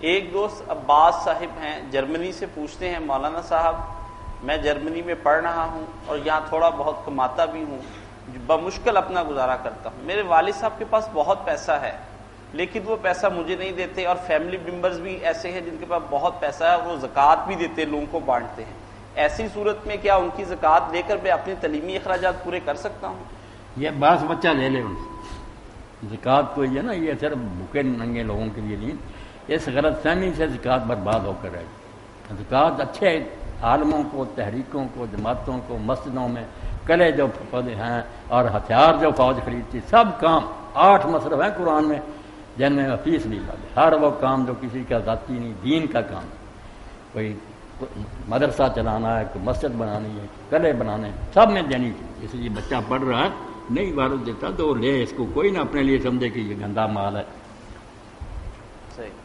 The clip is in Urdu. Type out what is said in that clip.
ایک دوست عباس صاحب ہیں جرمنی سے، پوچھتے ہیں مولانا صاحب میں جرمنی میں پڑھ رہا ہوں اور یہاں تھوڑا بہت کماتا بھی ہوں، بمشکل اپنا گزارا کرتا ہوں، میرے والد صاحب کے پاس بہت پیسہ ہے لیکن وہ پیسہ مجھے نہیں دیتے، اور فیملی ممبرز بھی ایسے ہیں جن کے پاس بہت پیسہ ہے، وہ زکوٰۃ بھی دیتے، لوگوں کو بانٹتے ہیں، ایسی صورت میں کیا ان کی زکوٰۃ لے کر میں اپنے تعلیمی اخراجات پورے کر سکتا ہوں؟ یہ باس بچہ لے لے ان سے، زکوٰۃ کو یہ نا یہ صرف بھوکے ننگے لوگوں کے لیے نہیں، اس غلط فہمی سے زکوٰۃ برباد ہو کر رہے گی۔ زکوٰۃ اچھے عالموں کو، تحریکوں کو، جماعتوں کو، مسجدوں میں قلعے جو ہیں اور ہتھیار جو فوج خریدتی، سب کام 8 مصرف ہیں قرآن میں جن میں فیس نہیں لگے، ہر وہ کام جو کسی کا ذاتی نہیں، دین کا کام، کوئی مدرسہ چلانا ہے، کوئی مسجد بنانی ہے، قلعے بنانے ہیں، سب میں دینی چاہیے۔ اس لیے بچہ پڑھ رہا ہے نہیں وارث دیتا تو لے، اس کو کوئی نہ اپنے لیے سمجھے کہ یہ گندا مال ہے۔ صحیح۔